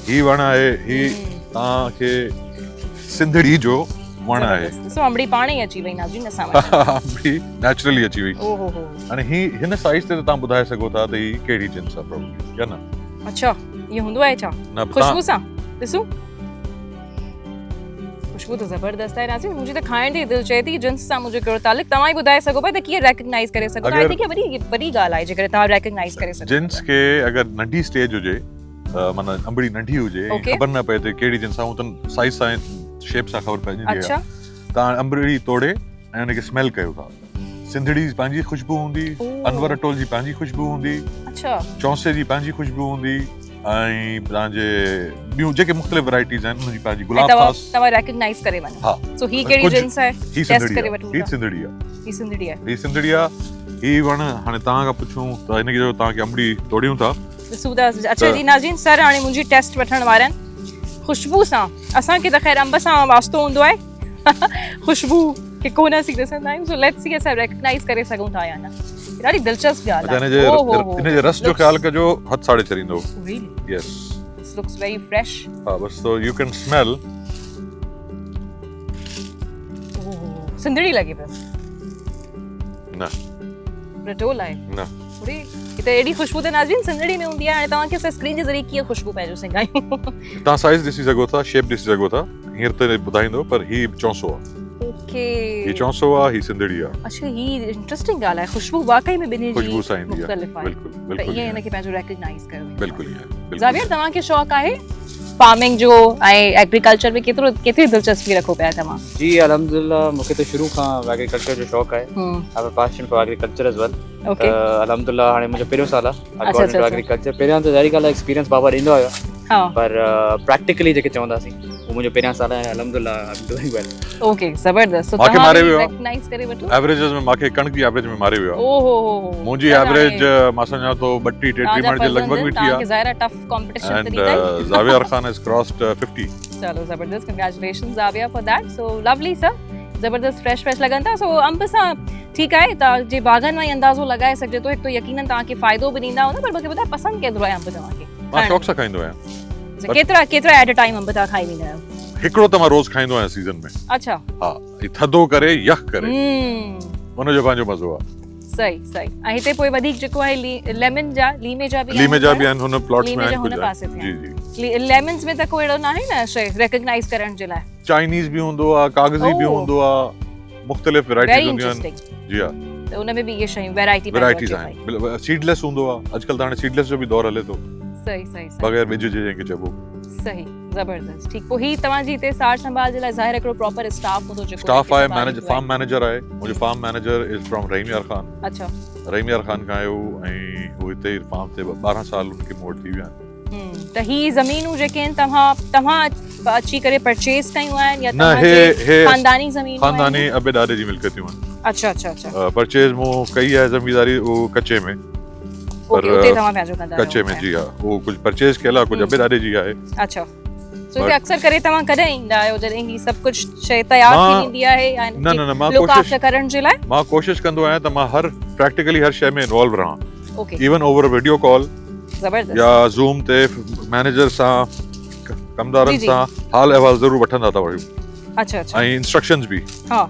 ही वण आहे, ही तव्हांखे सिंधड़ी जो वण आहे। सो अंबड़ी पाण ई अची वई नाज़रीन असां वटि। अंबड़ी नेचुरली अची वई। ओहो हो। हाणे ही हिन साइज ते तव्हां ॿुधाए सघो था त ही कहिड़ी जिन्स आहे प्रोबेबली, या न? अच्छा, ये हूंदो आहे छा? न, खुशबू सां ॾिसूं। खुशबू तो ज़बरदस्त आहे नाज़रीन, मुंहिंजी त खाइण जी दिलि चए थी। जिन्स सां मुंहिंजो कहिड़ो तालुक, तव्हां ई ॿुधाए सघो पिया त कीअं रेकग्नाइज़ करे सघो था। आई थिंक वॾी ॻाल्हि आहे जेकर तव्हां रेकग्नाइज़ करे सघो। जिन्स खे अगर नंढी स्टेज हुजे, माना अंबड़ी नंढी हुजे, ख़बर न पए त कहिड़ी जिन्स आहे, त साइज सां शेप सां ख़बर पइजी वेंदी आहे। तव्हां अंबड़ी तोड़े ऐं उनखे स्मेल कयो था। सिंधड़ी जी पंहिंजी खुशबू हूंदी, अनवर अटोल जी पंहिंजी खुशबू हूंदी, अच्छा, चौसे जी पंहिंजी खुशबू हूंदी, ऐं तव्हांजे ॿियूं जेके मुख़्तलिफ़ वैराइटीज़ आहिनि उनजी पंहिंजी। गुलाब खास तव्हां रेकग्नाइज़ करे वञो। हा। सो ही कहिड़ी जिन्स आहे? ही सिंधड़ी आहे। ही सिंधड़ी आहे। ही सिंधड़ी आहे। ही सिंधड़ी आहे। ही वण हाणे तव्हां खां पुछूं त हिनखे जो तव्हांखे अंबड़ी तोड़ियूं था ॾिसूं था। अच्छा जी नाज़रीन, सर हाणे मुंहिंजी टेस्ट वठण वारा आहिनि। खुशबू सां असांखे त ख़ैर अंब सां वास्तो हूंदो आहे, खुशबू खे कोन असीं ॾिसंदा आहियूं। सो लेट्स सी असां रेकग्नाइज़ करे सघूं था या न। ॾाढी दिलचस्प ॻाल्हि आहे। हिनजे रस जो ख़्यालु कजो, हथ साड़े छॾींदो। Really? Yes. This looks very fresh. हा, बस so you can smell. Sindhri लगे पियो। न, रटोल आहे। न, पूरी त एडी खुशबू त नाज़रीन सिंधड़ी में हूंदी आहे। हाणे तव्हांखे असां स्क्रीन जे ज़रिए कीअं खुशबू पंहिंजो सिंगायूं? तव्हां साइज ॾिसी सघो था, शेप ॾिसी सघो था। हींअर त ॿुधाईंदो, पर ही चौसो आहे। ओके, ही चौसो आहे, ही सिंधड़ी आहे। अच्छा, ही इंटरेस्टिंग ॻाल्हि आहे। खुशबू वाकई में ॿिन्ही जी खुशबू सां ईंदी आहे। मुख़्तलिफ़ आहे। बिल्कुलु, बिल्कुलु। ईअं हिनखे पंहिंजो रेकग्नाइज़ कयो। बिल्कुलु ईअं। ज़ावियर, तव्हांखे शौक़ु आहे फार्मिंग जो ऐं एग्रीकल्चर में केतिरी दिलचस्पी रखो पिया तव्हां? जी अल्हम्दुलिल्लाह, मूंखे त शुरू खां एग्रीकल्चर जो शौक़ु आहे। I have a passion for agriculture as well. Okay, अल्हम्दुलिल्लाह हाणे मुंहिंजो पहिरियों साल आहे अच्छा। एग्रीकल्चर। पहिरियां त ज़ाहिर ॻाल्हि आहे एक्सपीरियंस बाबा ॾींदो हुयो, पर प्रैक्टिकली जेके चवंदासीं उहो मुंहिंजो पहिरियां साल आहे। अल्हम्दुलिल्लाह I am doing well. Okay, ज़बरदस्त। तो मांखे मारे वियो। रेकग्नाइज़ करे वठो। एवरेजेस में मांखे कणक जी एवरेज में मारे वियो। ओहो, मुंहिंजी एवरेज मां सम्झां थो 32-33 मण जे लॻभॻि बीठी आहे। तव्हांखे ज़ाहिर टफ कंपटीशन तरी and Xavier Khan has crossed 50। चलो ज़बरदस्त, congratulations Xavier for that. So lovely sir, ज़बरदस्त फ्रेश लगन था। सो अंब सां ठीकु आहे, तव्हांजे बाग़नि में अंदाज़ो लॻाए सघिजे थो। हिकु तो यकीनन तव्हांखे फ़ाइदो बि ॾींदा हूंदा, पर मूंखे ॿुधायो पसंदि केतिरो आहे अंब तव्हांखे? मां शौक़ सां खाईंदो आहियां। केतिरा एट अ टाइम अंब तव्हां खाई वेंदा आहियो? हिकिड़ो त मां रोज़ खाईंदो आहियां सीज़न में। अच्छा, हा, थधो करे यख करे उनजो पंहिंजो मज़ो आहे। सही सही। ऐं हिते पोइ वधीक जेको आहे लेमन जा, लीमे जा बि आहिनि हुन प्लॉट्स में आहिनि। हुन पासे जी जी। लेमन्स में त कोई अहिड़ो न आहे न शइ रेकग्नाइज़ करण जे लाइ? चाइनीज़ बि हूंदो आहे, कागज़ी बि हूंदो आहे, मुख़्तलिफ़ वैराइटीज़ हूंदियूं आहिनि। जी हा, त उन में बि इहे शयूं वैराइटीज़ आहिनि। सीडलेस हूंदो आहे, अॼुकल्ह त हाणे सीडलेस जो बि दौर हले थो। सही सही। बगैर बिज जे जंहिंखे चइबो। सही, ज़बरदस्त। ठीक, पोइ ही तव्हांजी हिते सार संभाल जे लाइ ज़ाहिर हिकिड़ो प्रॉपर स्टाफ हूंदो जेको स्टाफ आहे। मैनेजर, फार्म मैनेजर आहे। मुंहिंजो फार्म मैनेजर इज फ्रॉम रहीम यार खान। अच्छा, रहीम यार खान खां आयो ऐं वो हिते फार्म ते 12 साल उनखे मूं वटि थी विया आहिनि। त ही ज़मीनूं जेके आहिनि तव्हां अची करे परचेस कयूं आहिनि या न? हे खानदानी ज़मीन, खानदानी अबे ॾाॾे जी मिल्कियतूं आहिनि। अच्छा अच्छा अच्छा। परचेज मूं कई आहे ज़मींदारी वो कच्चे में, पर उते तव्हां पंहिंजो कंदा कच्चे में। जी हा, वो कुछ परचेज कयला, कुछ अबे ॾाॾे जी आहे। अच्छा, सो हिते अक्सर करे तव्हां कॾहिं ईंदा आहियो जॾहिं ही सभु कुछ शइ तयार थी वेंदी आहे? न, मां कोशिश करण जे लाइ मां कोशिश कंदो आहियां त मां हर प्रैक्टिकली हर शइ में इन्वॉल्व रहां। Okay, even over video call, ज़बरदस्त, या ज़ूम ते मैनेजर सां, कमदारनि सां हाल अहवाल ज़रूर वठंदा था वयूं। अच्छा अच्छा। ऐं इंस्ट्रक्शंस बि। हां,